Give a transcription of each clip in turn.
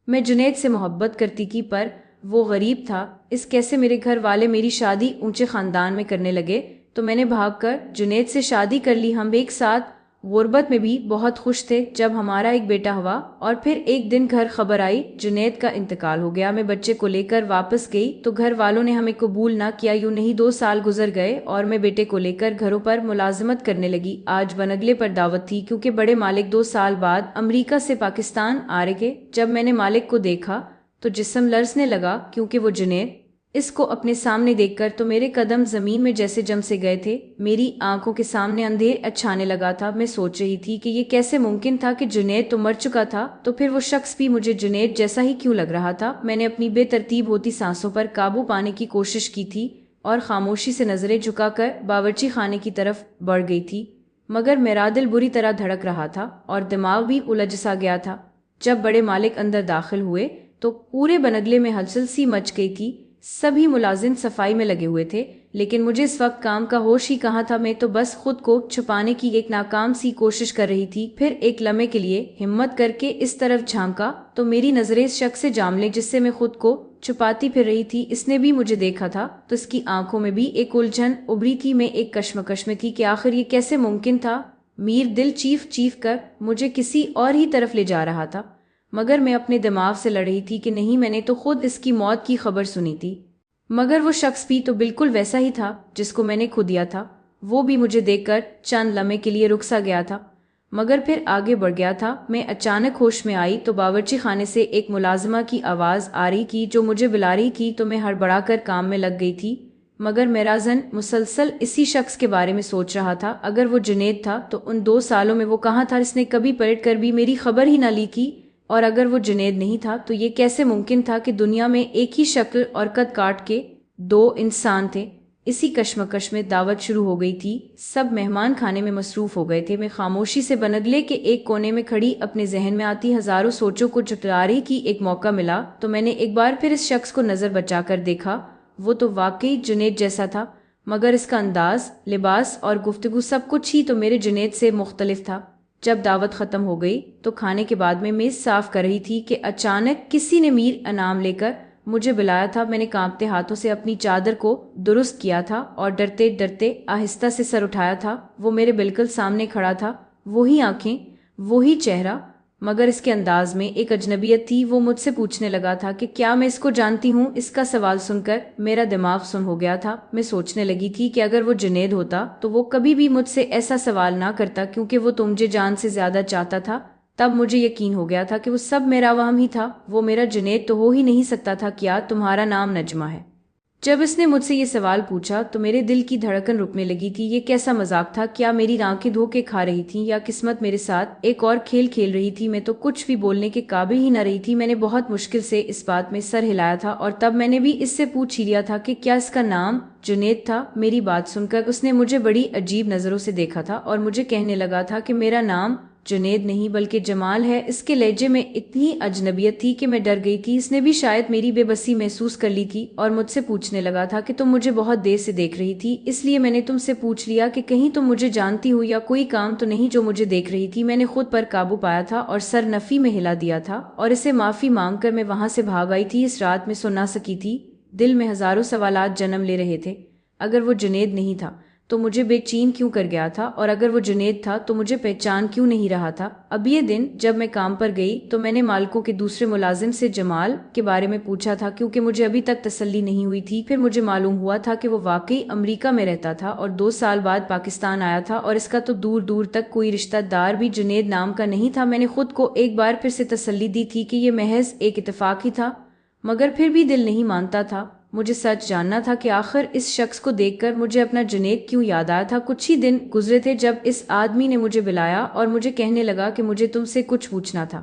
میں جنید سے محبت کرتی کی پر وہ غریب تھا۔ اس کیسے میرے گھر والے میری شادی اونچے خاندان میں کرنے لگے تو میں نے بھاگ کر جنید سے شادی کر لی۔ ہم ایک ساتھ غربت میں بھی بہت خوش تھے۔ جب ہمارا ایک بیٹا ہوا اور پھر ایک دن گھر خبر آئی جنید کا انتقال ہو گیا، میں بچے کو لے کر واپس گئی تو گھر والوں نے ہمیں قبول نہ کیا۔ یوں نہیں 2 سال گزر گئے اور میں بیٹے کو لے کر گھروں پر ملازمت کرنے لگی۔ آج بنگلے پر دعوت تھی کیونکہ بڑے مالک 2 سال بعد امریکہ سے پاکستان آ رہے تھے۔ جب میں نے مالک کو دیکھا تو جسم لرزنے لگا کیونکہ وہ جنید اس کو اپنے سامنے دیکھ کر تو میرے قدم زمین میں جیسے جم سے گئے تھے۔ میری آنکھوں کے سامنے اندھیر اچھانے لگا تھا۔ میں سوچ رہی تھی کہ یہ کیسے ممکن تھا کہ جنید تو مر چکا تھا تو پھر وہ شخص بھی مجھے جنید جیسا ہی کیوں لگ رہا تھا۔ میں نے اپنی بے ترتیب ہوتی سانسوں پر قابو پانے کی کوشش کی تھی اور خاموشی سے نظریں جھکا کر باورچی خانے کی طرف بڑھ گئی تھی، مگر میرا دل بری طرح دھڑک رہا تھا اور دماغ بھی الجھ سا گیا تھا۔ جب بڑے مالک اندر داخل ہوئے تو پورے بنگلے میں ہلچل سی مچ گئی تھی۔ سبھی ملازم صفائی میں لگے ہوئے تھے لیکن مجھے اس وقت کام کا ہوش ہی کہاں تھا۔ میں تو بس خود کو چھپانے کی ایک ناکام سی کوشش کر رہی تھی۔ پھر ایک لمحے کے لیے ہمت کر کے اس طرف جھانکا تو میری نظریں اس شخص سے جا ملیں جس سے میں خود کو چھپاتی پھر رہی تھی۔ اس نے بھی مجھے دیکھا تھا تو اس کی آنکھوں میں بھی ایک الجھن ابھری تھی۔ میں ایک کشمکش میں تھی کہ آخر یہ کیسے ممکن تھا۔ میر دل چیخ چیخ کر مجھے کسی اور ہی طرف لے جا رہا تھا، مگر میں اپنے دماغ سے لڑ رہی تھی کہ نہیں، میں نے تو خود اس کی موت کی خبر سنی تھی، مگر وہ شخص بھی تو بالکل ویسا ہی تھا جس کو میں نے کھو دیا تھا۔ وہ بھی مجھے دیکھ کر چند لمحے کے لیے رک سا گیا تھا مگر پھر آگے بڑھ گیا تھا۔ میں اچانک ہوش میں آئی تو باورچی خانے سے ایک ملازمہ کی آواز آ رہی تھی جو مجھے بلا رہی تھی، تو میں ہڑبڑا کر کام میں لگ گئی تھی، مگر میرا ذہن مسلسل اسی شخص کے بارے میں سوچ رہا تھا۔ اگر وہ جنید تھا تو ان 2 سالوں میں وہ کہاں تھا؟ اس نے کبھی پلٹ کر بھی میری خبر ہی نہ لی کی، اور اگر وہ جنید نہیں تھا تو یہ کیسے ممکن تھا کہ دنیا میں ایک ہی شکل اور قد کاٹ کے 2 انسان تھے؟ اسی کشمکش میں دعوت شروع ہو گئی تھی۔ سب مہمان کھانے میں مصروف ہو گئے تھے۔ میں خاموشی سے بنگلے کے ایک کونے میں کھڑی اپنے ذہن میں آتی ہزاروں سوچوں کو جھٹلانے کی ایک موقع ملا تو میں نے ایک بار پھر اس شخص کو نظر بچا کر دیکھا۔ وہ تو واقعی جنید جیسا تھا، مگر اس کا انداز، لباس اور گفتگو سب کچھ ہی تو میرے جنید سے مختلف تھا۔ جب دعوت ختم ہو گئی تو کھانے کے بعد میں میز صاف کر رہی تھی کہ اچانک کسی نے میر انعام لے کر مجھے بلایا تھا۔ میں نے کانپتے ہاتھوں سے اپنی چادر کو درست کیا تھا اور ڈرتے ڈرتے آہستہ سے سر اٹھایا تھا۔ وہ میرے بالکل سامنے کھڑا تھا، وہی آنکھیں، وہی چہرہ، مگر اس کے انداز میں ایک اجنبیت تھی۔ وہ مجھ سے پوچھنے لگا تھا کہ کیا میں اس کو جانتی ہوں؟ اس کا سوال سن کر میرا دماغ سن ہو گیا تھا۔ میں سوچنے لگی تھی کہ اگر وہ جنید ہوتا تو وہ کبھی بھی مجھ سے ایسا سوال نہ کرتا، کیونکہ وہ تو مجھے جان سے زیادہ چاہتا تھا۔ تب مجھے یقین ہو گیا تھا کہ وہ سب میرا وہم ہی تھا، وہ میرا جنید تو ہو ہی نہیں سکتا تھا۔ کیا تمہارا نام نجمہ ہے؟ جب اس نے مجھ سے یہ سوال پوچھا تو میرے دل کی دھڑکن رکنے لگی تھی۔ یہ کیسا مذاق تھا؟ کیا میری آنکھیں دھوکے کھا رہی تھیں یا قسمت میرے ساتھ ایک اور کھیل کھیل رہی تھی؟ میں تو کچھ بھی بولنے کے قابل ہی نہ رہی تھی۔ میں نے بہت مشکل سے اس بات میں سر ہلایا تھا اور تب میں نے بھی اس سے پوچھ ہی لیا تھا کہ کیا اس کا نام جنید تھا۔ میری بات سن کر اس نے مجھے بڑی عجیب نظروں سے دیکھا تھا اور مجھے کہنے لگا تھا کہ میرا نام جنید نہیں بلکہ جمال ہے۔ اس کے لہجے میں اتنی اجنبیت تھی کہ میں ڈر گئی تھی۔ اس نے بھی شاید میری بے بسی محسوس کر لی تھی اور مجھ سے پوچھنے لگا تھا کہ تم مجھے بہت دیر سے دیکھ رہی تھی، اس لیے میں نے تم سے پوچھ لیا کہ کہیں تم مجھے جانتی ہو یا کوئی کام تو نہیں جو مجھے دیکھ رہی تھی۔ میں نے خود پر قابو پایا تھا اور سر نفی میں ہلا دیا تھا اور اسے معافی مانگ کر میں وہاں سے بھاگ آئی تھی۔ اس رات میں سو نہ سکی تھی، دل میں ہزاروں سوالات جنم لے رہے تھے۔ اگر وہ جنید نہیں تھا تو مجھے بے چین کیوں کر گیا تھا، اور اگر وہ جنید تھا تو مجھے پہچان کیوں نہیں رہا تھا؟ اب یہ دن جب میں کام پر گئی تو میں نے مالکوں کے دوسرے ملازم سے جمال کے بارے میں پوچھا تھا، کیونکہ مجھے ابھی تک تسلی نہیں ہوئی تھی۔ پھر مجھے معلوم ہوا تھا کہ وہ واقعی امریکہ میں رہتا تھا اور 2 سال بعد پاکستان آیا تھا، اور اس کا تو دور دور تک کوئی رشتہ دار بھی جنید نام کا نہیں تھا۔ میں نے خود کو ایک بار پھر سے تسلی دی تھی کہ یہ محض ایک اتفاق ہی تھا، مگر پھر بھی دل نہیں مانتا تھا۔ مجھے سچ جاننا تھا کہ آخر اس شخص کو دیکھ کر مجھے اپنا جنید کیوں یاد آیا تھا۔ کچھ ہی دن گزرے تھے جب اس آدمی نے مجھے بلایا اور مجھے کہنے لگا کہ مجھے تم سے کچھ پوچھنا تھا۔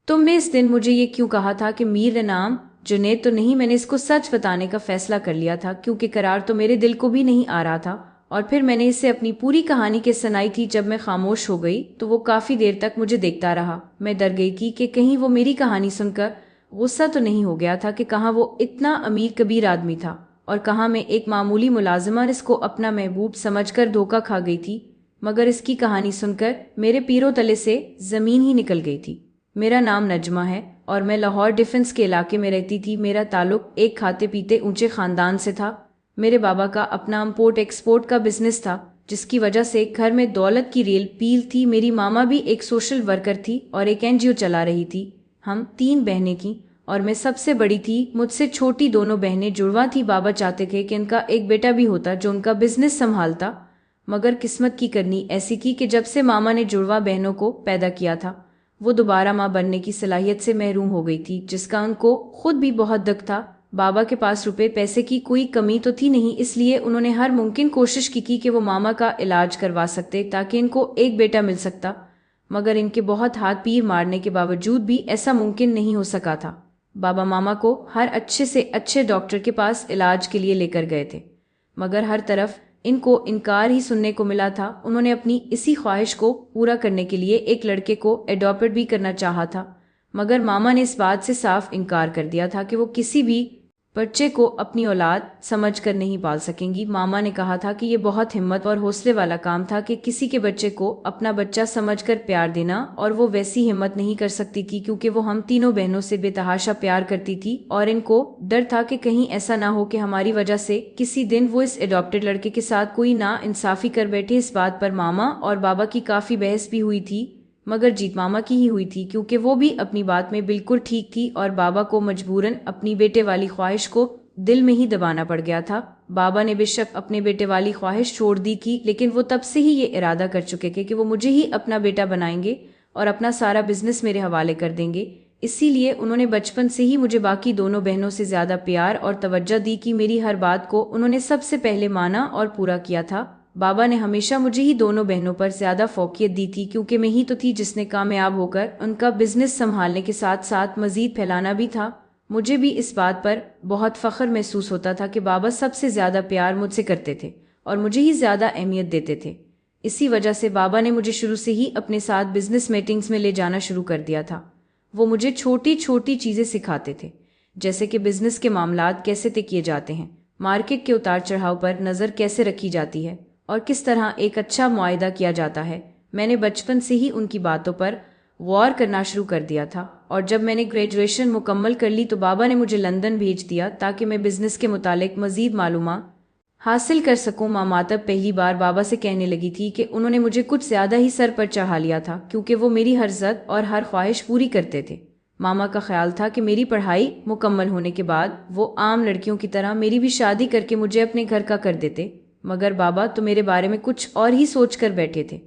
تم نے اس دن مجھے یہ کیوں کہا تھا کہ میر نام جنید تو نہیں؟ میں نے اس کو سچ بتانے کا فیصلہ کر لیا تھا، کیونکہ قرار تو میرے دل کو بھی نہیں آ رہا تھا، اور پھر میں نے اسے اپنی پوری کہانی کے سنائی تھی۔ جب میں خاموش ہو گئی تو وہ کافی دیر تک مجھے دیکھتا رہا۔ میں ڈر گئی تھی کہ کہیں وہ میری کہانی سن کر غصہ تو نہیں ہو گیا تھا کہ کہاں وہ اتنا امیر کبیر آدمی تھا اور کہاں میں ایک معمولی ملازمہ اس کو اپنا محبوب سمجھ کر دھوکہ کھا گئی تھی۔ مگر اس کی کہانی سن کر میرے پیروں تلے سے زمین ہی نکل گئی تھی۔ میرا نام نجمہ ہے اور میں لاہور ڈیفنس کے علاقے میں رہتی تھی۔ میرا تعلق ایک کھاتے پیتے اونچے خاندان سے تھا۔ میرے بابا کا اپنا امپورٹ ایکسپورٹ کا بزنس تھا، جس کی وجہ سے گھر میں دولت کی ریل پیل تھی۔ میری ماما بھی ایک سوشل ورکر تھی اور ایک NGO چلا رہی تھی۔ ہم 3 بہنیں تھیں اور میں سب سے بڑی تھی۔ مجھ سے چھوٹی 2 بہنیں جڑواں تھیں۔ بابا چاہتے تھے کہ ان کا ایک بیٹا بھی ہوتا جو ان کا بزنس سنبھالتا، مگر قسمت کی کرنی ایسی تھی کہ جب سے ماما نے جڑواں بہنوں کو پیدا کیا تھا، وہ دوبارہ ماں بننے کی صلاحیت سے محروم ہو گئی تھی، جس کا ان کو خود بھی بہت دکھ تھا۔ بابا کے پاس روپے پیسے کی کوئی کمی تو تھی نہیں، اس لیے انہوں نے ہر ممکن کوشش کی کہ وہ ماما کا علاج کروا سکتے تاکہ ان کو ایک بیٹا مل سکتا، مگر ان کے بہت ہاتھ پیر مارنے کے باوجود بھی ایسا ممکن نہیں ہو سکا تھا۔ بابا ماما کو ہر اچھے سے اچھے ڈاکٹر کے پاس علاج کے لیے لے کر گئے تھے، مگر ہر طرف ان کو انکار ہی سننے کو ملا تھا۔ انہوں نے اپنی اسی خواہش کو پورا کرنے کے لیے ایک لڑکے کو ایڈاپٹ بھی کرنا چاہا تھا، مگر ماما نے اس بات سے صاف انکار کر دیا تھا کہ وہ کسی بھی بچے کو اپنی اولاد سمجھ کر نہیں پال سکیں گی۔ ماما نے کہا تھا کہ یہ بہت ہمت اور حوصلے والا کام تھا کہ کسی کے بچے کو اپنا بچہ سمجھ کر پیار دینا، اور وہ ویسی ہمت نہیں کر سکتی تھی کیونکہ وہ ہم تینوں بہنوں سے بے تحاشا پیار کرتی تھی، اور ان کو ڈر تھا کہ کہیں ایسا نہ ہو کہ ہماری وجہ سے کسی دن وہ اس ایڈاپٹڈ لڑکے کے ساتھ کوئی نا انصافی کر بیٹھے۔ اس بات پر ماما اور بابا کی کافی بحث بھی ہوئی تھی، مگر جیت ماما کی ہی ہوئی تھی کیونکہ وہ بھی اپنی بات میں بالکل ٹھیک تھی، اور بابا کو مجبوراً اپنی بیٹے والی خواہش کو دل میں ہی دبانا پڑ گیا تھا۔ بابا نے بے شک اپنے بیٹے والی خواہش چھوڑ دی تھی، لیکن وہ تب سے ہی یہ ارادہ کر چکے تھے کہ وہ مجھے ہی اپنا بیٹا بنائیں گے اور اپنا سارا بزنس میرے حوالے کر دیں گے۔ اسی لیے انہوں نے بچپن سے ہی مجھے باقی 2 بہنوں سے زیادہ پیار اور توجہ دی کہ میری ہر بات کو انہوں نے سب سے پہلے مانا اور پورا کیا تھا۔ بابا نے ہمیشہ مجھے ہی 2 بہنوں پر زیادہ فوقیت دی تھی کیونکہ میں ہی تو تھی جس نے کامیاب ہو کر ان کا بزنس سنبھالنے کے ساتھ ساتھ مزید پھیلانا بھی تھا۔ مجھے بھی اس بات پر بہت فخر محسوس ہوتا تھا کہ بابا سب سے زیادہ پیار مجھ سے کرتے تھے اور مجھے ہی زیادہ اہمیت دیتے تھے۔ اسی وجہ سے بابا نے مجھے شروع سے ہی اپنے ساتھ بزنس میٹنگز میں لے جانا شروع کر دیا تھا۔ وہ مجھے چھوٹی چھوٹی چیزیں سکھاتے تھے، جیسے کہ بزنس کے معاملات کیسے طے کیے جاتے ہیں، مارکیٹ کے اتار چڑھاؤ پر نظر کیسے رکھی جاتی ہے، اور کس طرح ایک اچھا معاہدہ کیا جاتا ہے۔ میں نے بچپن سے ہی ان کی باتوں پر غور کرنا شروع کر دیا تھا، اور جب میں نے گریجویشن مکمل کر لی تو بابا نے مجھے لندن بھیج دیا تاکہ میں بزنس کے متعلق مزید معلومات حاصل کر سکوں۔ ماما تب پہلی بار بابا سے کہنے لگی تھی کہ انہوں نے مجھے کچھ زیادہ ہی سر پر چڑھا لیا تھا کیونکہ وہ میری ہر ضد اور ہر خواہش پوری کرتے تھے۔ ماما کا خیال تھا کہ میری پڑھائی مکمل ہونے کے بعد وہ عام لڑکیوں کی طرح میری بھی شادی کر کے مجھے اپنے گھر کا کر دیتے، مگر بابا تو میرے بارے میں کچھ اور ہی سوچ کر بیٹھے تھے۔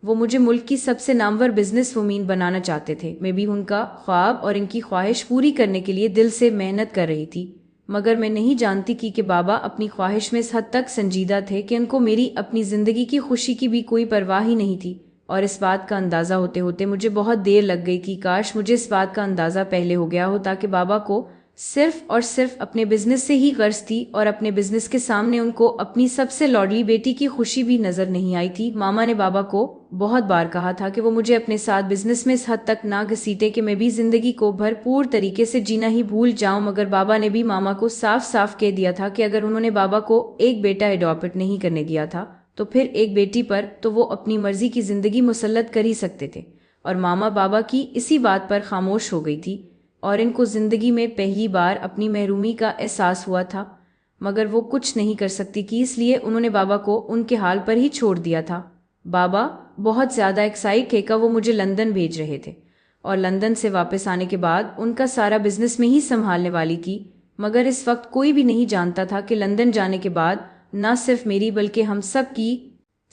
وہ مجھے ملک کی سب سے نامور بزنس وومین بنانا چاہتے تھے۔ میں بھی ان کا خواب اور ان کی خواہش پوری کرنے کے لیے دل سے محنت کر رہی تھی، مگر میں نہیں جانتی کہ بابا اپنی خواہش میں اس حد تک سنجیدہ تھے کہ ان کو میری اپنی زندگی کی خوشی کی بھی کوئی پرواہ ہی نہیں تھی، اور اس بات کا اندازہ ہوتے ہوتے مجھے بہت دیر لگ گئی تھی۔ کاش مجھے اس بات کا اندازہ پہلے ہو گیا ہو، تاکہ بابا کو صرف اور صرف اپنے بزنس سے ہی غرض تھی اور اپنے بزنس کے سامنے ان کو اپنی سب سے لاڈلی بیٹی کی خوشی بھی نظر نہیں آئی تھی۔ ماما نے بابا کو بہت بار کہا تھا کہ وہ مجھے اپنے ساتھ بزنس میں اس حد تک نہ گھسیٹے کہ میں بھی زندگی کو بھرپور طریقے سے جینا ہی بھول جاؤں، مگر بابا نے بھی ماما کو صاف صاف کہہ دیا تھا کہ اگر انہوں نے بابا کو ایک بیٹا ایڈاپٹ نہیں کرنے دیا تھا تو پھر ایک بیٹی پر تو وہ اپنی مرضی کی زندگی مسلط کر ہی سکتے تھے، اور ماما بابا کی اسی بات پر خاموش ہو گئی تھی، اور ان کو زندگی میں پہلی بار اپنی محرومی کا احساس ہوا تھا، مگر وہ کچھ نہیں کر سکتی تھی، اس لیے انہوں نے بابا کو ان کے حال پر ہی چھوڑ دیا تھا۔ بابا بہت زیادہ ایکسائٹ تھے کہ وہ مجھے لندن بھیج رہے تھے، اور لندن سے واپس آنے کے بعد ان کا سارا بزنس میں ہی سنبھالنے والی تھی، مگر اس وقت کوئی بھی نہیں جانتا تھا کہ لندن جانے کے بعد نہ صرف میری بلکہ ہم سب کی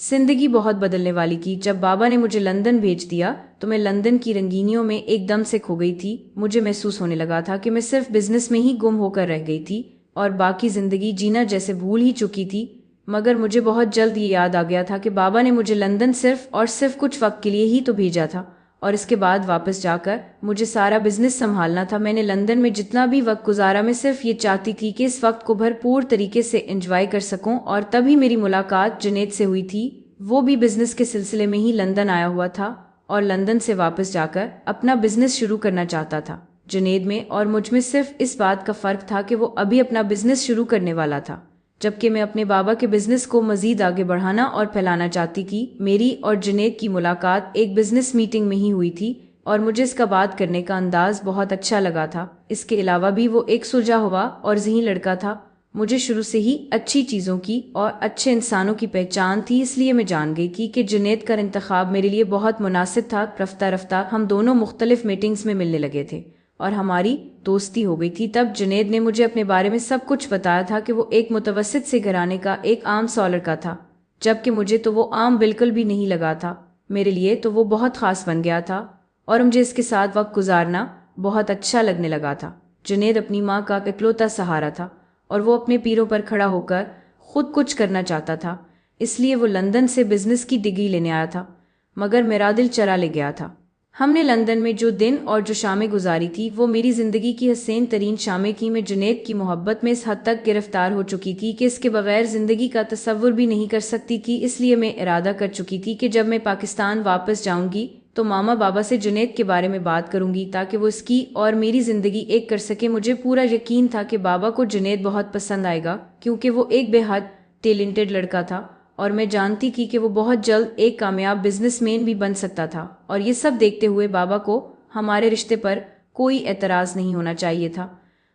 زندگی بہت بدلنے والی تھی۔ جب بابا نے مجھے لندن بھیج دیا تو میں لندن کی رنگینیوں میں ایک دم سے کھو گئی تھی۔ مجھے محسوس ہونے لگا تھا کہ میں صرف بزنس میں ہی گم ہو کر رہ گئی تھی اور باقی زندگی جینا جیسے بھول ہی چکی تھی، مگر مجھے بہت جلد یہ یاد آ گیا تھا کہ بابا نے مجھے لندن صرف اور صرف کچھ وقت کے لیے ہی تو بھیجا تھا، اور اس کے بعد واپس جا کر مجھے سارا بزنس سنبھالنا تھا۔ میں نے لندن میں جتنا بھی وقت گزارا میں صرف یہ چاہتی تھی کہ اس وقت کو بھرپور طریقے سے انجوائے کر سکوں، اور تبھی میری ملاقات جنید سے ہوئی تھی۔ وہ بھی بزنس کے سلسلے میں ہی لندن آیا ہوا تھا اور لندن سے واپس جا کر اپنا بزنس شروع کرنا چاہتا تھا۔ جنید میں اور مجھ میں صرف اس بات کا فرق تھا کہ وہ ابھی اپنا بزنس شروع کرنے والا تھا، جبکہ میں اپنے بابا کے بزنس کو مزید آگے بڑھانا اور پھیلانا چاہتی تھی۔ میری اور جنید کی ملاقات ایک بزنس میٹنگ میں ہی ہوئی تھی۔ اور مجھے اس کا بات کرنے کا انداز بہت اچھا لگا تھا۔ اس کے علاوہ بھی وہ ایک سلجھا ہوا اور ذہین لڑکا تھا۔ مجھے شروع سے ہی اچھی چیزوں کی اور اچھے انسانوں کی پہچان تھی، اس لیے میں جان گئی تھی کہ جنید کا انتخاب میرے لیے بہت مناسب تھا۔ رفتہ رفتہ ہم دونوں مختلف میٹنگز میں ملنے لگے تھے اور ہماری دوستی ہو گئی تھی۔ تب جنید نے مجھے اپنے بارے میں سب کچھ بتایا تھا کہ وہ ایک متوسط سے گھرانے کا ایک عام سا لڑکا تھا، جبکہ مجھے تو وہ عام بالکل بھی نہیں لگا تھا۔ میرے لیے تو وہ بہت خاص بن گیا تھا اور مجھے اس کے ساتھ وقت گزارنا بہت اچھا لگنے لگا تھا۔ جنید اپنی ماں کا اکلوتا سہارا تھا اور وہ اپنے پیروں پر کھڑا ہو کر خود کچھ کرنا چاہتا تھا، اس لیے وہ لندن سے بزنس کی ڈگری لینے آیا تھا، مگر میرا دل چرا لے گیا تھا۔ ہم نے لندن میں جو دن اور جو شامیں گزاری تھی وہ میری زندگی کی حسین ترین شامیں تھیں۔ میں جنید کی محبت میں اس حد تک گرفتار ہو چکی تھی کہ اس کے بغیر زندگی کا تصور بھی نہیں کر سکتی تھی، اس لیے میں ارادہ کر چکی تھی کہ جب میں پاکستان واپس جاؤں گی تو ماما بابا سے جنید کے بارے میں بات کروں گی تاکہ وہ اس کی اور میری زندگی ایک کر سکے۔ مجھے پورا یقین تھا کہ بابا کو جنید بہت پسند آئے گا کیونکہ وہ ایک بے حد ٹیلنٹڈ لڑکا تھا اور میں جانتی تھی کہ وہ بہت جلد ایک کامیاب بزنس مین بھی بن سکتا تھا، اور یہ سب دیکھتے ہوئے بابا کو ہمارے رشتے پر کوئی اعتراض نہیں ہونا چاہیے تھا۔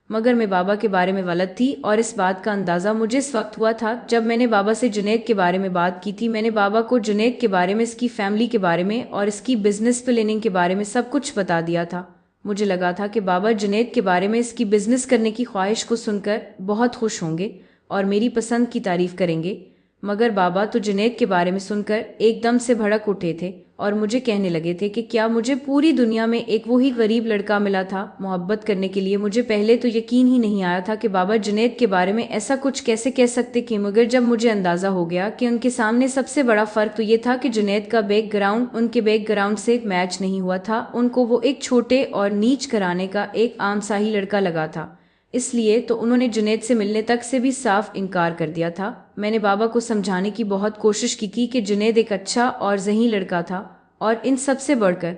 مگر میں بابا کے بارے میں غلط تھی، اور اس بات کا اندازہ مجھے اس وقت ہوا تھا جب میں نے بابا سے جنید کے بارے میں بات کی تھی۔ میں نے بابا کو جنید کے بارے میں، اس کی فیملی کے بارے میں اور اس کی بزنس پلاننگ کے بارے میں سب کچھ بتا دیا تھا۔ مجھے لگا تھا کہ بابا جنید کے بارے میں اس کی بزنس کرنے کی خواہش کو سن کر بہت خوش ہوں گے اور میری پسند کی تعریف کریں گے، مگر بابا تو جنید کے بارے میں سن کر ایک دم سے بھڑک اٹھے تھے اور مجھے کہنے لگے تھے کہ کیا مجھے پوری دنیا میں ایک وہی غریب لڑکا ملا تھا محبت کرنے کے لیے۔ مجھے پہلے تو یقین ہی نہیں آیا تھا کہ بابا جنید کے بارے میں ایسا کچھ کیسے کہہ سکتے کہ، مگر جب مجھے اندازہ ہو گیا کہ ان کے سامنے سب سے بڑا فرق تو یہ تھا کہ جنید کا بیک گراؤنڈ ان کے بیک گراؤنڈ سے میچ نہیں ہوا تھا۔ ان کو وہ ایک چھوٹے اور نیچ گھرانے کا ایک عام سا ہی لڑکا لگا تھا، اس لیے تو انہوں نے جنید سے ملنے تک سے بھی صاف انکار کر دیا تھا۔ میں نے بابا کو سمجھانے کی بہت کوشش کی تھی کہ جنید ایک اچھا اور ذہین لڑکا تھا اور ان سب سے بڑھ کر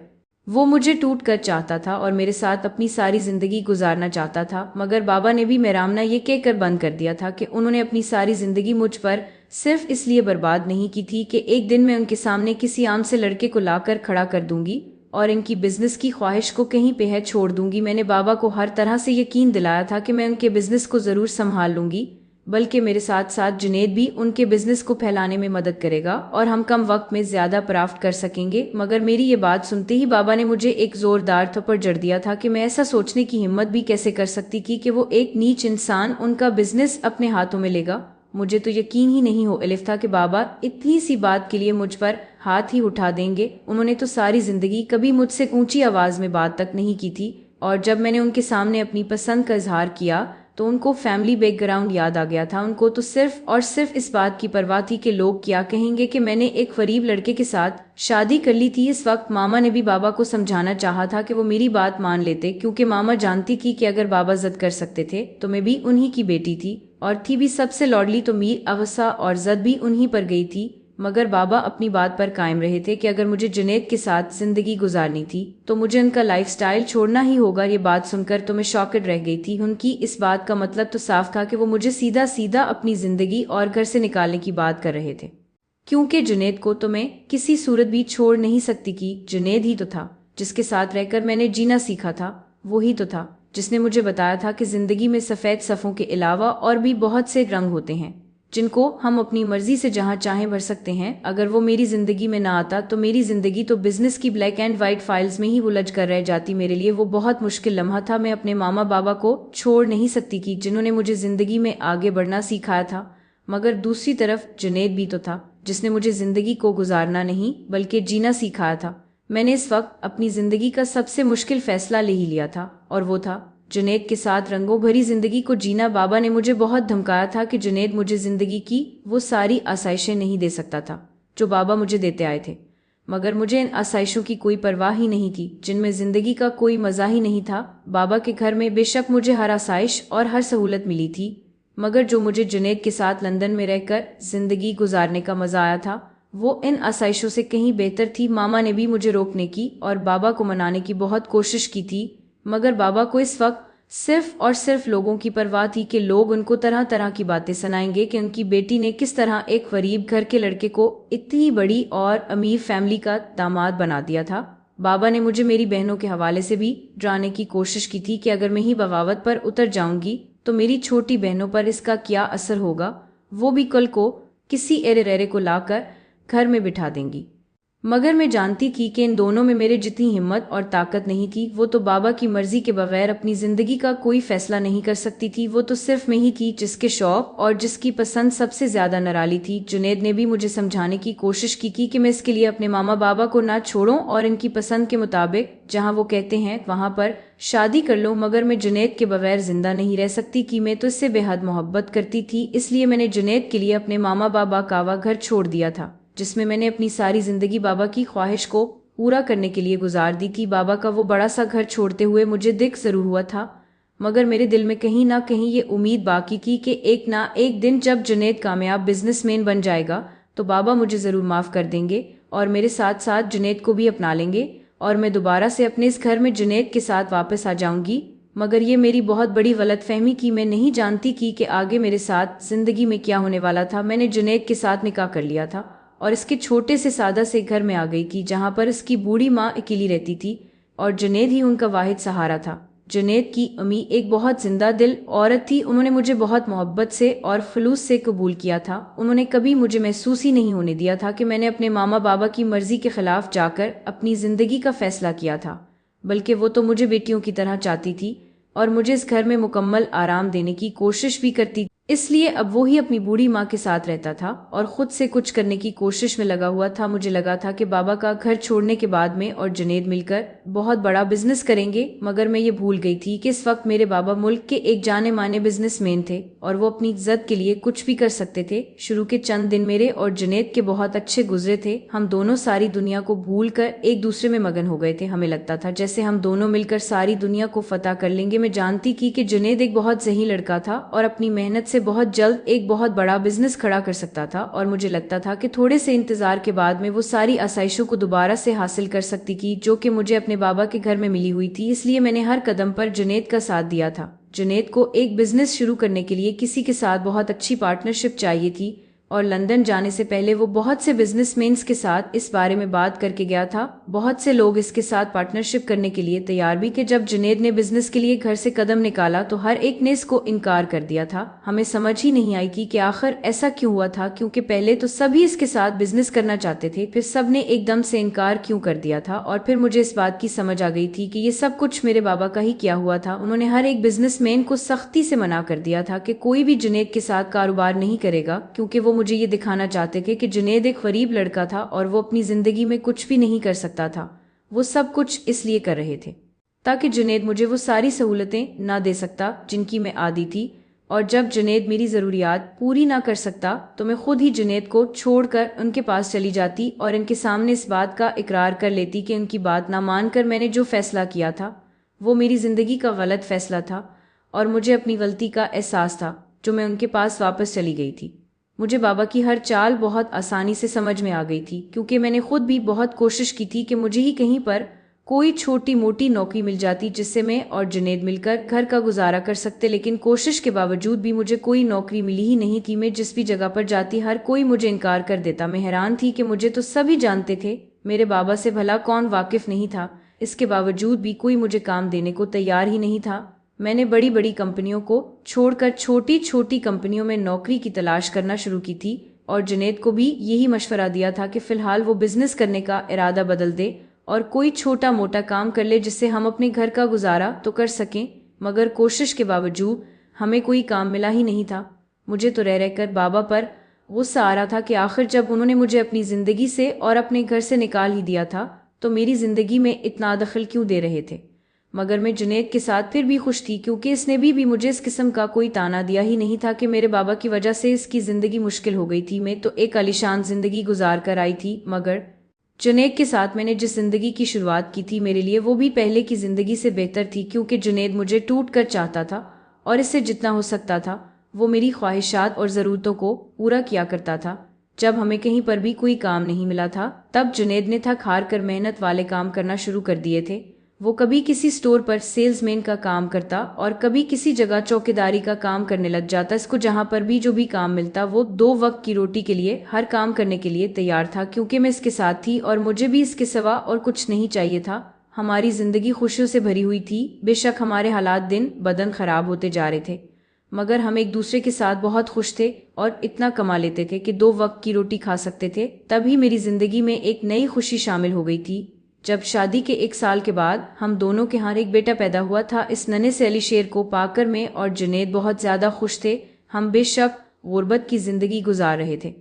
وہ مجھے ٹوٹ کر چاہتا تھا اور میرے ساتھ اپنی ساری زندگی گزارنا چاہتا تھا۔ مگر بابا نے بھی میرامنا یہ کہہ کر بند کر دیا تھا کہ انہوں نے اپنی ساری زندگی مجھ پر صرف اس لیے برباد نہیں کی تھی کہ ایک دن میں ان کے سامنے کسی عام سے لڑکے کو لا کر کھڑا کر دوں گی اور ان کی بزنس کی خواہش کو کہیں پہ ہے چھوڑ دوں گی۔ میں نے بابا کو ہر طرح سے یقین دلایا تھا کہ میں ان کے بزنس کو ضرور سنبھال لوں گی، بلکہ میرے ساتھ ساتھ جنید بھی ان کے بزنس کو پھیلانے میں مدد کرے گا اور ہم کم وقت میں زیادہ پرافٹ کر سکیں گے۔ مگر میری یہ بات سنتے ہی بابا نے مجھے ایک زوردار تھپڑ جڑ دیا تھا کہ میں ایسا سوچنے کی ہمت بھی کیسے کر سکتی تھی کہ وہ ایک نیچ انسان ان کا بزنس اپنے ہاتھوں میں لے گا۔ مجھے تو یقین ہی نہیں ہو الف تھا کہ بابا اتنی سی بات کے لیے مجھ پر ہاتھ ہی اٹھا دیں گے۔ انہوں نے تو ساری زندگی کبھی مجھ سے اونچی آواز میں بات تک نہیں کی تھی، اور جب میں نے ان کے سامنے اپنی پسند کا اظہار کیا تو ان کو فیملی بیک گراؤنڈ یاد آ گیا تھا۔ ان کو تو صرف اور صرف اس بات کی پرواہ تھی کہ لوگ کیا کہیں گے کہ میں نے ایک غریب لڑکے کے ساتھ شادی کر لی تھی۔ اس وقت ماما نے بھی بابا کو سمجھانا چاہا تھا کہ وہ میری بات مان لیتے، کیونکہ ماما جانتی تھی کہ اگر بابا ضد کر سکتے تھے تو میں بھی انہی کی بیٹی تھی اور تھی بھی سب سے لاڈلی، تو میر اغصہ اور ضد بھی انہی پر گئی تھی۔ مگر بابا اپنی بات پر قائم رہے تھے کہ اگر مجھے جنید کے ساتھ زندگی گزارنی تھی تو مجھے ان کا لائف سٹائل چھوڑنا ہی ہوگا۔ یہ بات سن کر تو میں شاکڈ رہ گئی تھی۔ ان کی اس بات کا مطلب تو صاف تھا کہ وہ مجھے سیدھا سیدھا اپنی زندگی اور گھر سے نکالنے کی بات کر رہے تھے، کیونکہ جنید کو تو میں کسی صورت بھی چھوڑ نہیں سکتی کی۔ جنید ہی تو تھا جس کے ساتھ رہ کر میں نے جینا سیکھا تھا، وہی تو تھا جس نے مجھے بتایا تھا کہ زندگی میں سفید صفوں کے علاوہ اور بھی بہت سے رنگ ہوتے ہیں جن کو ہم اپنی مرضی سے جہاں چاہیں بھر سکتے ہیں۔ اگر وہ میری زندگی میں نہ آتا تو میری زندگی تو بزنس کی بلیک اینڈ وائٹ فائلز میں ہی الجھ کر رہ جاتی۔ میرے لیے وہ بہت مشکل لمحہ تھا۔ میں اپنے ماما بابا کو چھوڑ نہیں سکتی تھی جنہوں نے مجھے زندگی میں آگے بڑھنا سکھایا تھا، مگر دوسری طرف جنید بھی تو تھا جس نے مجھے زندگی کو گزارنا نہیں بلکہ جینا سکھایا تھا۔ میں نے اس وقت اپنی زندگی کا سب سے مشکل فیصلہ لے ہی لیا تھا، اور وہ تھا جنید کے ساتھ رنگوں بھری زندگی کو جینا۔ بابا نے مجھے بہت دھمکایا تھا کہ جنید مجھے زندگی کی وہ ساری آسائشیں نہیں دے سکتا تھا جو بابا مجھے دیتے آئے تھے، مگر مجھے ان آسائشوں کی کوئی پرواہ ہی نہیں تھی جن میں زندگی کا کوئی مزہ ہی نہیں تھا۔ بابا کے گھر میں بے شک مجھے ہر آسائش اور ہر سہولت ملی تھی، مگر جو مجھے جنید کے ساتھ لندن میں رہ کر زندگی گزارنے کا مزہ آیا تھا وہ ان آسائشوں سے کہیں بہتر تھی۔ ماما نے بھی مجھے روکنے کی اور بابا کو منانے کی بہت کوشش کی تھی، مگر بابا کو اس وقت صرف اور صرف لوگوں کی پرواہ تھی کہ لوگ ان کو طرح طرح کی باتیں سنائیں گے کہ ان کی بیٹی نے کس طرح ایک غریب گھر کے لڑکے کو اتنی بڑی اور امیر فیملی کا داماد بنا دیا تھا۔ بابا نے مجھے میری بہنوں کے حوالے سے بھی ڈرانے کی کوشش کی تھی کہ اگر میں ہی بغاوت پر اتر جاؤں گی تو میری چھوٹی بہنوں پر اس کا کیا اثر ہوگا، وہ بھی کل کو کسی ایرے ریرے کو لا کر گھر میں بٹھا دیں گی۔ مگر میں جانتی تھی کہ ان دونوں میں میرے جتنی ہمت اور طاقت نہیں تھی۔ وہ تو بابا کی مرضی کے بغیر اپنی زندگی کا کوئی فیصلہ نہیں کر سکتی تھی، وہ تو صرف میں ہی تھی جس کے شوق اور جس کی پسند سب سے زیادہ نرالی تھی۔ جنید نے بھی مجھے سمجھانے کی کوشش کی کہ میں اس کے لیے اپنے ماما بابا کو نہ چھوڑوں اور ان کی پسند کے مطابق جہاں وہ کہتے ہیں وہاں پر شادی کر لوں، مگر میں جنید کے بغیر زندہ نہیں رہ سکتی کہ میں تو اس سے بے حد محبت کرتی تھی۔ اس لیے میں نے جنید کے لیے اپنے ماما بابا کا گھر چھوڑ دیا تھا، جس میں نے اپنی ساری زندگی بابا کی خواہش کو پورا کرنے کے لیے گزار دی تھی۔ بابا کا وہ بڑا سا گھر چھوڑتے ہوئے مجھے دکھ ضرور ہوا تھا، مگر میرے دل میں کہیں نہ کہیں یہ امید باقی کی کہ ایک نہ ایک دن جب جنید کامیاب بزنس مین بن جائے گا تو بابا مجھے ضرور معاف کر دیں گے اور میرے ساتھ ساتھ جنید کو بھی اپنا لیں گے اور میں دوبارہ سے اپنے اس گھر میں جنید کے ساتھ واپس آ جاؤں گی۔ مگر یہ میری بہت بڑی غلط فہمی کی میں نہیں جانتی کہ آگے میرے ساتھ زندگی میں کیا ہونے والا تھا۔ میں نے جنید کے ساتھ نکاح کر لیا تھا اور اس کے چھوٹے سے سادہ سے گھر میں آ گئی کہ جہاں پر اس کی بوڑھی ماں اکیلی رہتی تھی اور جنید ہی ان کا واحد سہارا تھا۔ جنید کی امی ایک بہت زندہ دل عورت تھی، انہوں نے مجھے بہت محبت سے اور خلوص سے قبول کیا تھا۔ انہوں نے کبھی مجھے محسوس ہی نہیں ہونے دیا تھا کہ میں نے اپنے ماما بابا کی مرضی کے خلاف جا کر اپنی زندگی کا فیصلہ کیا تھا، بلکہ وہ تو مجھے بیٹیوں کی طرح چاہتی تھی اور مجھے اس گھر میں مکمل آرام دینے کی کوشش بھی کرتی تھی۔ اس لیے اب وہی اپنی بوڑھی ماں کے ساتھ رہتا تھا اور خود سے کچھ کرنے کی کوشش میں لگا ہوا تھا۔ مجھے لگا تھا کہ بابا کا گھر چھوڑنے کے بعد میں اور جنید مل کر بہت بڑا بزنس کریں گے، مگر میں یہ بھول گئی تھی کہ اس وقت میرے بابا ملک کے ایک جانے مانے بزنس مین تھے اور وہ اپنی عزت کے لیے کچھ بھی کر سکتے تھے۔ شروع کے چند دن میرے اور جنید کے بہت اچھے گزرے تھے، ہم دونوں ساری دنیا کو بھول کر ایک دوسرے میں مگن ہو گئے تھے۔ ہمیں لگتا تھا جیسے ہم دونوں مل کر ساری دنیا کو فتح کر لیں گے۔ میں جانتی کہ جنید ایک بہت ذہین لڑکا تھا اور اپنی محنت سے بہت جلد ایک بہت بڑا بزنس کھڑا کر سکتا تھا، اور مجھے لگتا تھا کہ تھوڑے سے انتظار کے بعد میں وہ ساری آسائشوں کو دوبارہ سے حاصل کر سکتی کی جو کہ مجھے اپنے بابا کے گھر میں ملی ہوئی تھی۔ اس لیے میں نے ہر قدم پر جنید کا ساتھ دیا تھا۔ جنید کو ایک بزنس شروع کرنے کے لیے کسی کے ساتھ بہت اچھی پارٹنرشپ چاہیے تھی اور لندن جانے سے پہلے وہ بہت سے بزنس مینز کے ساتھ اس بارے میں بات کر کے گیا تھا۔ بہت سے لوگ اس کے ساتھ پارٹنرشپ کرنے کے لیے تیار بھی کہ جب جنید نے بزنس کے لیے گھر سے قدم نکالا تو ہر ایک نے اس کو انکار کر دیا تھا۔ ہمیں سمجھ ہی نہیں آئی کہ آخر ایسا کیوں ہوا تھا، کیونکہ پہلے تو سبھی اس کے ساتھ بزنس کرنا چاہتے تھے، پھر سب نے ایک دم سے انکار کیوں کر دیا تھا۔ اور پھر مجھے اس بات کی سمجھ آ گئی تھی کہ یہ سب کچھ میرے بابا کا ہی کیا ہوا تھا۔ انہوں نے ہر ایک بزنس مین کو سختی سے منع کر دیا تھا کہ کوئی بھی جنید کے ساتھ کاروبار نہیں کرے گا، کیونکہ وہ مجھے یہ دکھانا چاہتے تھے کہ جنید ایک غریب لڑکا تھا اور وہ اپنی زندگی میں کچھ بھی نہیں کر سکتا تھا۔ وہ سب کچھ اس لیے کر رہے تھے تاکہ جنید مجھے وہ ساری سہولتیں نہ دے سکتا جن کی میں عادی تھی، اور جب جنید میری ضروریات پوری نہ کر سکتا تو میں خود ہی جنید کو چھوڑ کر ان کے پاس چلی جاتی اور ان کے سامنے اس بات کا اقرار کر لیتی کہ ان کی بات نہ مان کر میں نے جو فیصلہ کیا تھا وہ میری زندگی کا غلط فیصلہ تھا اور مجھے اپنی غلطی کا احساس تھا، جو میں ان کے پاس واپس چلی گئی تھی۔ مجھے بابا کی ہر چال بہت آسانی سے سمجھ میں آ گئی تھی، کیونکہ میں نے خود بھی بہت کوشش کی تھی کہ مجھے ہی کہیں پر کوئی چھوٹی موٹی نوکری مل جاتی جس سے میں اور جنید مل کر گھر کا گزارا کر سکتے، لیکن کوشش کے باوجود بھی مجھے کوئی نوکری ملی ہی نہیں تھی۔ میں جس بھی جگہ پر جاتی ہر کوئی مجھے انکار کر دیتا۔ میں حیران تھی کہ مجھے تو سبھی جانتے تھے، میرے بابا سے بھلا کون واقف نہیں تھا، اس کے باوجود بھی کوئی مجھے کام دینے کو تیار ہی نہیں تھا۔ میں نے بڑی بڑی کمپنیوں کو چھوڑ کر چھوٹی چھوٹی کمپنیوں میں نوکری کی تلاش کرنا شروع کی تھی اور جنید کو بھی یہی مشورہ دیا تھا کہ فی الحال وہ بزنس کرنے کا ارادہ بدل دے اور کوئی چھوٹا موٹا کام کر لے جس سے ہم اپنے گھر کا گزارا تو کر سکیں، مگر کوشش کے باوجود ہمیں کوئی کام ملا ہی نہیں تھا۔ مجھے تو رہ کر بابا پر غصہ آ رہا تھا کہ آخر جب انہوں نے مجھے اپنی زندگی سے اور اپنے گھر سے نکال ہی دیا تھا تو میری زندگی میں اتنا دخل کیوں دے رہے تھے۔ مگر میں جنید کے ساتھ پھر بھی خوش تھی، کیونکہ اس نے بھی مجھے اس قسم کا کوئی تانا دیا ہی نہیں تھا کہ میرے بابا کی وجہ سے اس کی زندگی مشکل ہو گئی تھی۔ میں تو ایک عالیشان زندگی گزار کر آئی تھی، مگر جنید کے ساتھ میں نے جس زندگی کی شروعات کی تھی میرے لیے وہ بھی پہلے کی زندگی سے بہتر تھی، کیونکہ جنید مجھے ٹوٹ کر چاہتا تھا اور اس سے جتنا ہو سکتا تھا وہ میری خواہشات اور ضرورتوں کو پورا کیا کرتا تھا۔ جب ہمیں کہیں پر بھی کوئی کام نہیں ملا تھا تب جنید نے تھک ہار کر محنت والے کام کرنا شروع کر دیے تھے۔ وہ کبھی کسی سٹور پر سیلز مین کا کام کرتا اور کبھی کسی جگہ چوکیداری کا کام کرنے لگ جاتا۔ اس کو جہاں پر بھی جو بھی کام ملتا وہ 2 وقت کی روٹی کے لیے ہر کام کرنے کے لیے تیار تھا، کیونکہ میں اس کے ساتھ تھی اور مجھے بھی اس کے سوا اور کچھ نہیں چاہیے تھا۔ ہماری زندگی خوشیوں سے بھری ہوئی تھی، بے شک ہمارے حالات دن بدن خراب ہوتے جا رہے تھے، مگر ہم ایک دوسرے کے ساتھ بہت خوش تھے اور اتنا کما لیتے تھے کہ 2 وقت کی روٹی کھا سکتے تھے۔ تب ہی میری زندگی میں ایک نئی خوشی شامل ہو گئی تھی، جب شادی کے 1 سال کے بعد ہم دونوں کے ہاں ایک بیٹا پیدا ہوا تھا۔ اس ننھے سے علی شیر کو پا کر میں اور جنید بہت زیادہ خوش تھے۔ ہم بے شک غربت کی زندگی گزار رہے تھے،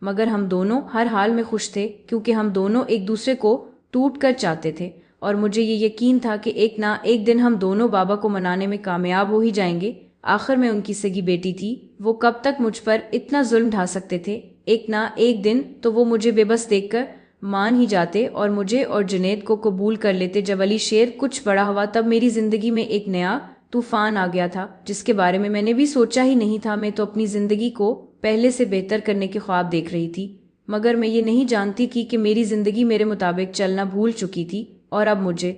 مگر ہم دونوں ہر حال میں خوش تھے، کیونکہ ہم دونوں ایک دوسرے کو ٹوٹ کر چاہتے تھے، اور مجھے یہ یقین تھا کہ ایک نہ ایک دن ہم دونوں بابا کو منانے میں کامیاب ہو ہی جائیں گے۔ آخر میں ان کی سگی بیٹی تھی، وہ کب تک مجھ پر اتنا ظلم ڈھا سکتے تھے؟ ایک نہ ایک دن تو وہ مجھے بے بس دیکھ کر مان ہی جاتے اور مجھے اور جنید کو قبول کر لیتے۔ جب علی شیر کچھ بڑا ہوا تب میری زندگی میں ایک نیا طوفان آ گیا تھا، جس کے بارے میں نے بھی سوچا ہی نہیں تھا۔ میں تو اپنی زندگی کو پہلے سے بہتر کرنے کے خواب دیکھ رہی تھی، مگر میں یہ نہیں جانتی تھی کہ میری زندگی میرے مطابق چلنا بھول چکی تھی اور اب مجھے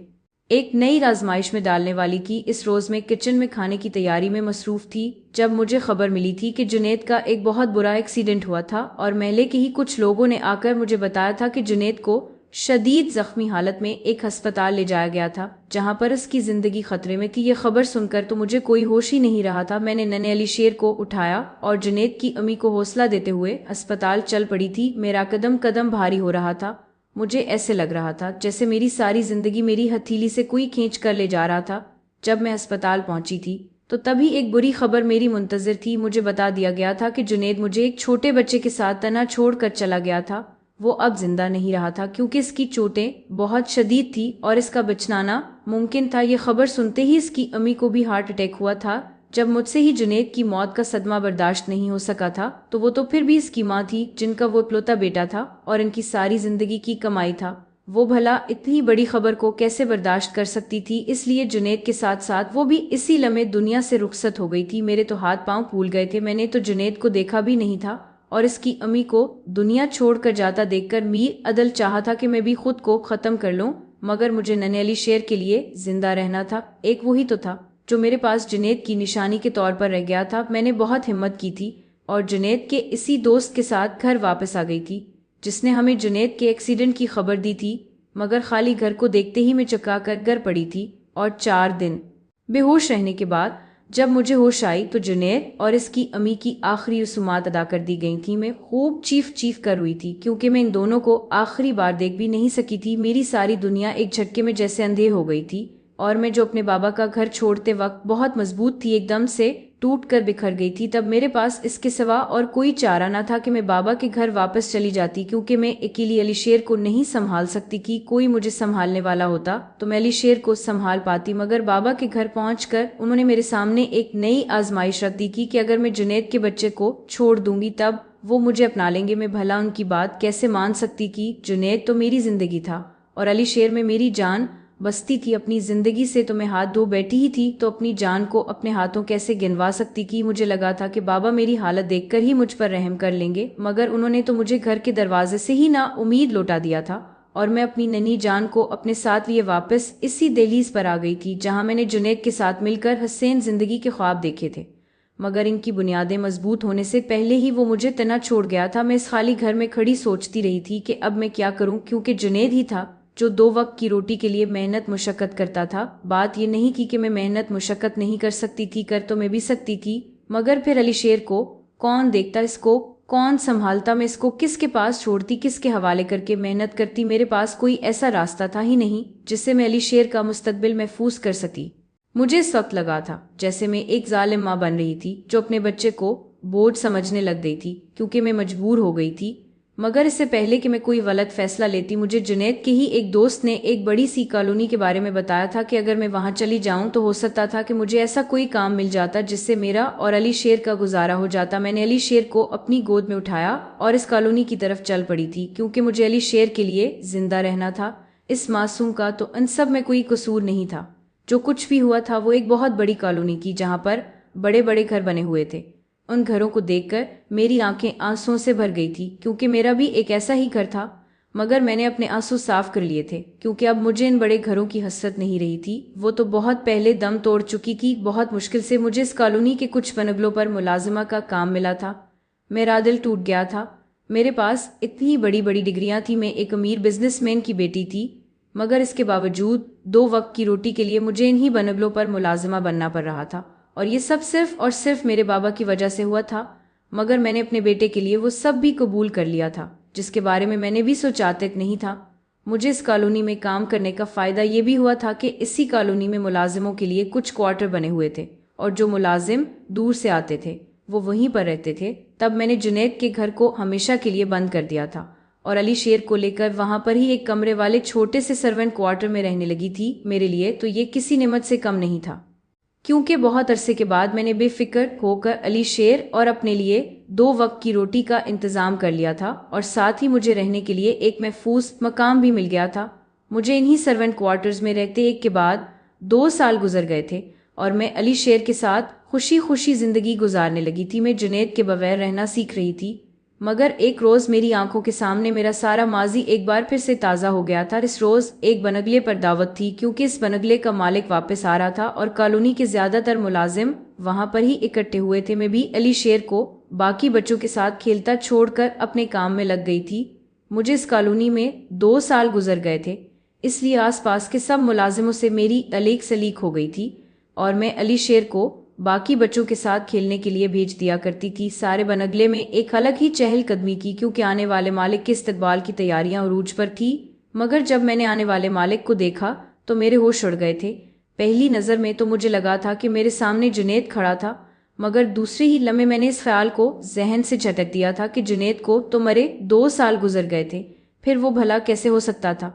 ایک نئی آزمائش میں ڈالنے والی تھی۔ اس روز میں کچن میں کھانے کی تیاری میں مصروف تھی جب مجھے خبر ملی تھی کہ جنید کا ایک بہت برا ایکسیڈنٹ ہوا تھا، اور محلے کے ہی کچھ لوگوں نے آ کر مجھے بتایا تھا کہ جنید کو شدید زخمی حالت میں ایک ہسپتال لے جایا گیا تھا، جہاں پر اس کی زندگی خطرے میں تھی۔ یہ خبر سن کر تو مجھے کوئی ہوش ہی نہیں رہا تھا۔ میں نے ننھے علی شیر کو اٹھایا اور جنید کی امی کو حوصلہ دیتے ہوئے ہسپتال چل پڑی تھی۔ میرا قدم قدم بھاری ہو رہا تھا، مجھے ایسے لگ رہا تھا جیسے میری ساری زندگی میری ہتھیلی سے کوئی کھینچ کر لے جا رہا تھا۔ جب میں ہسپتال پہنچی تھی تو تبھی ایک بری خبر میری منتظر تھی۔ مجھے بتا دیا گیا تھا کہ جنید مجھے ایک چھوٹے بچے کے ساتھ تنہا چھوڑ کر چلا گیا تھا۔ وہ اب زندہ نہیں رہا تھا، کیونکہ اس کی چوٹیں بہت شدید تھی اور اس کا بچنا ممکن تھا۔ یہ خبر سنتے ہی اس کی امی کو بھی ہارٹ اٹیک ہوا تھا۔ جب مجھ سے ہی جنید کی موت کا صدمہ برداشت نہیں ہو سکا تھا تو وہ تو پھر بھی اس کی ماں تھی، جن کا وہ اکلوتا بیٹا تھا اور ان کی ساری زندگی کی کمائی تھا۔ وہ بھلا اتنی بڑی خبر کو کیسے برداشت کر سکتی تھی؟ اس لیے جنید کے ساتھ ساتھ وہ بھی اسی لمحے دنیا سے رخصت ہو گئی تھی۔ میرے تو ہاتھ پاؤں پھول گئے تھے۔ میں نے تو جنید کو دیکھا بھی نہیں تھا اور اس کی امی کو دنیا چھوڑ کر جاتا دیکھ کر میر عدل چاہا تھا کہ میں بھی خود کو ختم کر لوں، مگر مجھے ننھے علی شیر کے لیے زندہ رہنا تھا۔ ایک وہی تو تھا جو میرے پاس جنید کی نشانی کے طور پر رہ گیا تھا۔ میں نے بہت ہمت کی تھی اور جنید کے اسی دوست کے ساتھ گھر واپس آ گئی تھی جس نے ہمیں جنید کے ایکسیڈنٹ کی خبر دی تھی، مگر خالی گھر کو دیکھتے ہی میں چکا کر گر پڑی تھی، اور 4 دن بے ہوش رہنے کے بعد جب مجھے ہوش آئی تو جنید اور اس کی امی کی آخری رسومات ادا کر دی گئی تھی۔ میں خوب چیخ کر روئی تھی، کیونکہ میں ان دونوں کو آخری بار دیکھ بھی نہیں سکی تھی۔ میری ساری دنیا ایک جھٹکے میں جیسے اندھیر ہو گئی تھی، اور میں جو اپنے بابا کا گھر چھوڑتے وقت بہت مضبوط تھی، ایک دم سے ٹوٹ کر بکھر گئی تھی۔ تب میرے پاس اس کے سوا اور کوئی چارہ نہ تھا کہ میں بابا کے گھر واپس چلی جاتی، کیونکہ میں اکیلی علی شیر کو نہیں سنبھال سکتی کہ کوئی مجھے سنبھالنے والا ہوتا تو میں علی شیر کو سنبھال پاتی۔ مگر بابا کے گھر پہنچ کر انہوں نے میرے سامنے ایک نئی آزمائش رکھ دی کہ اگر میں جنید کے بچے کو چھوڑ دوں گی تب وہ مجھے اپنا لیں گے۔ میں بھلا ان کی بات کیسے مان سکتی کہ جنید تو میری زندگی تھا اور علی شیر میں میری جان بستی تھی۔ اپنی زندگی سے تو میں ہاتھ دھو بیٹھی ہی تھی، تو اپنی جان کو اپنے ہاتھوں کیسے گنوا سکتی کہ مجھے لگا تھا کہ بابا میری حالت دیکھ کر ہی مجھ پر رحم کر لیں گے، مگر انہوں نے تو مجھے گھر کے دروازے سے ہی نا امید لوٹا دیا تھا، اور میں اپنی ننھی جان کو اپنے ساتھ لیے واپس اسی دہلیز پر آ گئی تھی جہاں میں نے جنید کے ساتھ مل کر حسین زندگی کے خواب دیکھے تھے، مگر ان کی بنیادیں مضبوط ہونے سے پہلے ہی وہ مجھے تنا چھوڑ گیا تھا۔ میں اس خالی گھر میں کھڑی سوچتی رہی تھی کہ اب میں کیا کروں، کیونکہ جنید ہی تھا جو 2 وقت کی روٹی کے لیے محنت مشقت کرتا تھا۔ بات یہ نہیں کی کہ میں محنت مشقت نہیں کر سکتی تھی، کر تو میں بھی سکتی تھی، مگر پھر علی شیر کو کون دیکھتا، اس کو کون سنبھالتا، میں اس کو کس کے پاس چھوڑتی، کس کے حوالے کر کے محنت کرتی؟ میرے پاس کوئی ایسا راستہ تھا ہی نہیں جس سے میں علی شیر کا مستقبل محفوظ کر سکتی۔ مجھے اس وقت لگا تھا جیسے میں ایک ظالم ماں بن رہی تھی جو اپنے بچے کو بوجھ سمجھنے لگ گئی تھی، کیونکہ میں مجبور ہو گئی تھی۔ مگر اس سے پہلے کہ میں کوئی غلط فیصلہ لیتی، مجھے جنید کے ہی ایک دوست نے ایک بڑی سی کالونی کے بارے میں بتایا تھا کہ اگر میں وہاں چلی جاؤں تو ہو سکتا تھا کہ مجھے ایسا کوئی کام مل جاتا جس سے میرا اور علی شیر کا گزارا ہو جاتا۔ میں نے علی شیر کو اپنی گود میں اٹھایا اور اس کالونی کی طرف چل پڑی تھی، کیونکہ مجھے علی شیر کے لیے زندہ رہنا تھا۔ اس معصوم کا تو ان سب میں کوئی قصور نہیں تھا۔ جو کچھ بھی ہوا تھا وہ ایک بہت بڑی کالونی کی جہاں پر بڑے بڑے گھر بنے ہوئے تھے۔ ان گھروں کو دیکھ کر میری آنکھیں آنسوں سے بھر گئی تھی، کیونکہ میرا بھی ایک ایسا ہی گھر تھا، مگر میں نے اپنے آنسو صاف کر لیے تھے، کیونکہ اب مجھے ان بڑے گھروں کی حسرت نہیں رہی تھی۔ وہ تو بہت پہلے دم توڑ چکی تھی۔ بہت مشکل سے مجھے اس کالونی کے کچھ بنگلوں پر ملازمہ کا کام ملا تھا۔ میرا دل ٹوٹ گیا تھا۔ میرے پاس اتنی بڑی بڑی ڈگریاں تھیں، میں ایک امیر بزنس مین کی بیٹی تھی، مگر اس کے باوجود 2 وقت کی روٹی کے لیے مجھے انہی بنگلوں پر ملازمہ بننا پڑ رہا تھا، اور یہ سب صرف اور صرف میرے بابا کی وجہ سے ہوا تھا۔ مگر میں نے اپنے بیٹے کے لیے وہ سب بھی قبول کر لیا تھا، جس کے بارے میں نے بھی سوچا تک نہیں تھا۔ مجھے اس کالونی میں کام کرنے کا فائدہ یہ بھی ہوا تھا کہ اسی کالونی میں ملازموں کے لیے کچھ کوارٹر بنے ہوئے تھے، اور جو ملازم دور سے آتے تھے وہ وہیں پر رہتے تھے۔ تب میں نے جنید کے گھر کو ہمیشہ کے لیے بند کر دیا تھا، اور علی شیر کو لے کر وہاں پر ہی ایک کمرے والے چھوٹے سے سرونٹ کوارٹر میں رہنے لگی تھی۔ میرے لیے تو یہ کسی نعمت سے کم نہیں تھا، کیونکہ بہت عرصے کے بعد میں نے بے فکر ہو کر علی شیر اور اپنے لیے 2 وقت کی روٹی کا انتظام کر لیا تھا، اور ساتھ ہی مجھے رہنے کے لیے ایک محفوظ مقام بھی مل گیا تھا۔ مجھے انہی سرونٹ کوارٹرز میں رہتے ایک کے بعد 2 سال گزر گئے تھے، اور میں علی شیر کے ساتھ خوشی خوشی زندگی گزارنے لگی تھی۔ میں جنید کے بغیر رہنا سیکھ رہی تھی، مگر ایک روز میری آنکھوں کے سامنے میرا سارا ماضی ایک بار پھر سے تازہ ہو گیا تھا۔ اس روز ایک بنگلے پر دعوت تھی، کیونکہ اس بنگلے کا مالک واپس آ رہا تھا اور کالونی کے زیادہ تر ملازم وہاں پر ہی اکٹھے ہوئے تھے۔ میں بھی علی شیر کو باقی بچوں کے ساتھ کھیلتا چھوڑ کر اپنے کام میں لگ گئی تھی۔ مجھے اس کالونی میں 2 سال گزر گئے تھے، اس لیے آس پاس کے سب ملازموں سے میری الیک سلیک ہو گئی تھی، اور میں علی شیر کو باقی بچوں کے ساتھ کھیلنے کے لیے بھیج دیا کرتی تھی۔ سارے بنگلے میں ایک الگ ہی چہل قدمی کی، کیونکہ آنے والے مالک کے استقبال کی تیاریاں عروج پر تھی۔ مگر جب میں نے آنے والے مالک کو دیکھا تو میرے ہوش اڑ گئے تھے۔ پہلی نظر میں تو مجھے لگا تھا کہ میرے سامنے جنید کھڑا تھا، مگر دوسرے ہی لمحے میں نے اس خیال کو ذہن سے جھٹک دیا تھا کہ جنید کو تو مرے 2 سال گزر گئے تھے، پھر وہ بھلا کیسے ہو سکتا تھا؟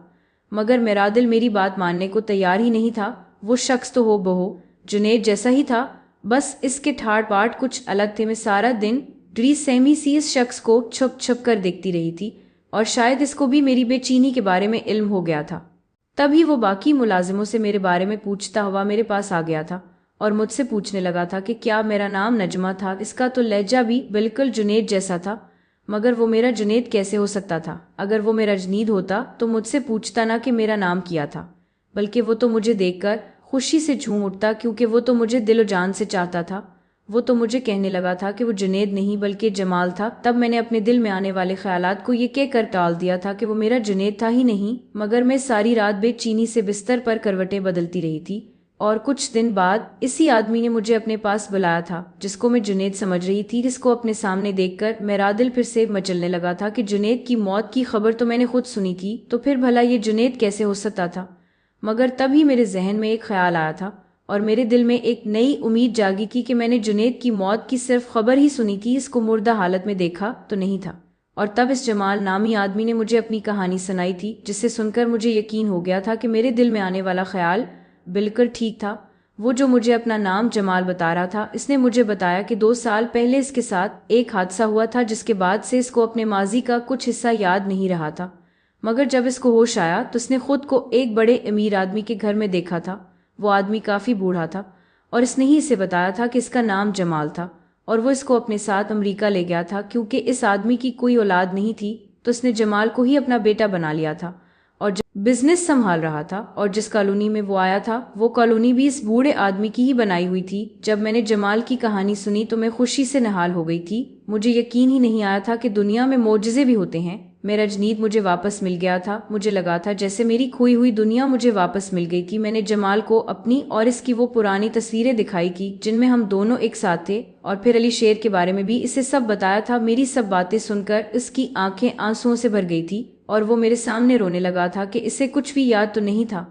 مگر میرا دل میری بات ماننے کو تیار ہی نہیں تھا۔ وہ شخص تو ہو بہو جنید جیسا ہی تھا، بس اس کے ٹھاٹ باٹ کچھ الگ تھے۔ میں سارا دن ڈری سہمی سی اس شخص کو چھپ چھپ کر دیکھتی رہی تھی، اور شاید اس کو بھی میری بے چینی کے بارے میں علم ہو گیا تھا۔ تبھی وہ باقی ملازموں سے میرے بارے میں پوچھتا ہوا میرے پاس آ گیا تھا، اور مجھ سے پوچھنے لگا تھا کہ کیا میرا نام نجمہ تھا۔ اس کا تو لہجہ بھی بالکل جنید جیسا تھا، مگر وہ میرا جنید کیسے ہو سکتا تھا؟ اگر وہ میرا جنید ہوتا تو مجھ سے پوچھتا نہ کہ میرا نام کیا تھا، بلکہ وہ تو مجھے دیکھ کر خوشی سے جھوم اٹھتا، کیونکہ وہ تو مجھے دل و جان سے چاہتا تھا۔ وہ تو مجھے کہنے لگا تھا کہ وہ جنید نہیں بلکہ جمال تھا۔ تب میں نے اپنے دل میں آنے والے خیالات کو یہ کہہ کر ٹال دیا تھا کہ وہ میرا جنید تھا ہی نہیں، مگر میں ساری رات بے چینی سے بستر پر کروٹیں بدلتی رہی تھی، اور کچھ دن بعد اسی آدمی نے مجھے اپنے پاس بلایا تھا جس کو میں جنید سمجھ رہی تھی۔ جس کو اپنے سامنے دیکھ کر میرا دل پھر سے مچلنے لگا تھا کہ جنید کی موت کی خبر تو میں نے خود سنی تھی، تو پھر بھلا یہ جنید کیسے ہو سکتا تھا؟ مگر تبھی میرے ذہن میں ایک خیال آیا تھا، اور میرے دل میں ایک نئی امید جاگی تھی کہ میں نے جنید کی موت کی صرف خبر ہی سنی تھی، اس کو مردہ حالت میں دیکھا تو نہیں تھا۔ اور تب اس جمال نامی آدمی نے مجھے اپنی کہانی سنائی تھی، جسے سن کر مجھے یقین ہو گیا تھا کہ میرے دل میں آنے والا خیال بالکل ٹھیک تھا۔ وہ جو مجھے اپنا نام جمال بتا رہا تھا، اس نے مجھے بتایا کہ 2 سال پہلے اس کے ساتھ ایک حادثہ ہوا تھا، جس کے بعد سے اس کو اپنے ماضی کا کچھ حصہ یاد نہیں رہا تھا۔ مگر جب اس کو ہوش آیا تو اس نے خود کو ایک بڑے امیر آدمی کے گھر میں دیکھا تھا۔ وہ آدمی کافی بوڑھا تھا، اور اس نے ہی اسے بتایا تھا کہ اس کا نام جمال تھا، اور وہ اس کو اپنے ساتھ امریکہ لے گیا تھا۔ کیونکہ اس آدمی کی کوئی اولاد نہیں تھی تو اس نے جمال کو ہی اپنا بیٹا بنا لیا تھا، اور بزنس سنبھال رہا تھا۔ اور جس کالونی میں وہ آیا تھا وہ کالونی بھی اس بوڑھے آدمی کی ہی بنائی ہوئی تھی۔ جب میں نے جمال کی کہانی سنی تو میں خوشی سے نہال ہو گئی تھی۔ مجھے یقین ہی نہیں آیا تھا کہ دنیا میں معجزے بھی ہوتے ہیں۔ میرا جنید مجھے واپس مل گیا تھا۔ مجھے لگا تھا جیسے میری کھوئی ہوئی دنیا مجھے واپس مل گئی تھی۔ میں نے جمال کو اپنی اور اس کی وہ پرانی تصویریں دکھائی کی جن میں ہم دونوں ایک ساتھ تھے، اور پھر علی شیر کے بارے میں بھی اسے سب بتایا تھا۔ میری سب باتیں سن کر اس کی آنکھیں آنسوؤں سے بھر گئی تھی، اور وہ میرے سامنے رونے لگا تھا کہ اسے کچھ بھی یاد تو نہیں تھا،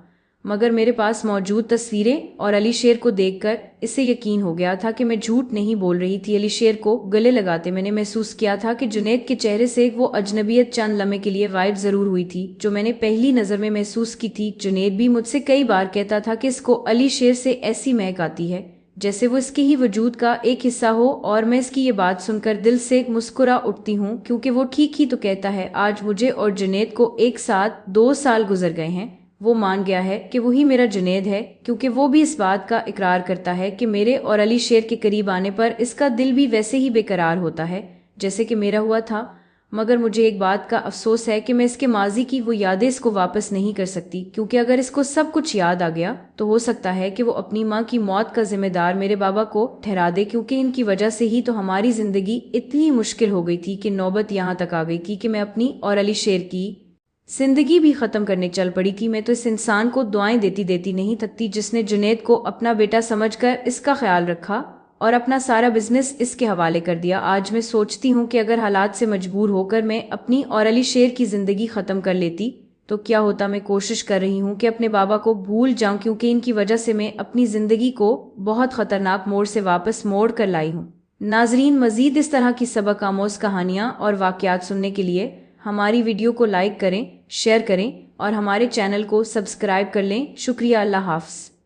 مگر میرے پاس موجود تصویریں اور علی شیر کو دیکھ کر اسے یقین ہو گیا تھا کہ میں جھوٹ نہیں بول رہی تھی۔ علی شیر کو گلے لگاتے میں نے محسوس کیا تھا کہ جنید کے چہرے سے وہ اجنبیت چند لمحے کے لیے غائب ضرور ہوئی تھی جو میں نے پہلی نظر میں محسوس کی تھی۔ جنید بھی مجھ سے کئی بار کہتا تھا کہ اس کو علی شیر سے ایسی مہک آتی ہے جیسے وہ اس کے ہی وجود کا ایک حصہ ہو، اور میں اس کی یہ بات سن کر دل سے مسکرا اٹھتی ہوں، کیونکہ وہ ٹھیک ہی تو کہتا ہے۔ آج مجھے اور جنید کو ایک ساتھ 2 سال گزر گئے ہیں۔ وہ مان گیا ہے کہ وہی میرا جنید ہے، کیونکہ وہ بھی اس بات کا اقرار کرتا ہے کہ میرے اور علی شیر کے قریب آنے پر اس کا دل بھی ویسے ہی بے قرار ہوتا ہے جیسے کہ میرا ہوا تھا۔ مگر مجھے ایک بات کا افسوس ہے کہ میں اس کے ماضی کی وہ یادیں اس کو واپس نہیں کر سکتی، کیونکہ اگر اس کو سب کچھ یاد آ گیا تو ہو سکتا ہے کہ وہ اپنی ماں کی موت کا ذمہ دار میرے بابا کو ٹھہرا دے، کیونکہ ان کی وجہ سے ہی تو ہماری زندگی اتنی مشکل ہو گئی تھی کہ نوبت یہاں تک آ گئی تھی کہ میں اپنی اور علی شیر کی زندگی بھی ختم کرنے چل پڑی تھی۔ میں تو اس انسان کو دعائیں دیتی دیتی نہیں تھکتی جس نے جنید کو اپنا بیٹا سمجھ کر اس کا خیال رکھا اور اپنا سارا بزنس اس کے حوالے کر دیا۔ آج میں سوچتی ہوں کہ اگر حالات سے مجبور ہو کر میں اپنی اور علی شیر کی زندگی ختم کر لیتی تو کیا ہوتا۔ میں کوشش کر رہی ہوں کہ اپنے بابا کو بھول جاؤں، کیونکہ ان کی وجہ سے میں اپنی زندگی کو بہت خطرناک موڑ سے واپس موڑ کر لائی ہوں۔ ناظرین، مزید اس طرح کی سبق آموز کہانیاں اور واقعات سننے کے لیے ہماری ویڈیو کو لائک کریں، شیئر کریں اور ہمارے چینل کو سبسکرائب کر لیں۔ شکریہ، اللہ حافظ۔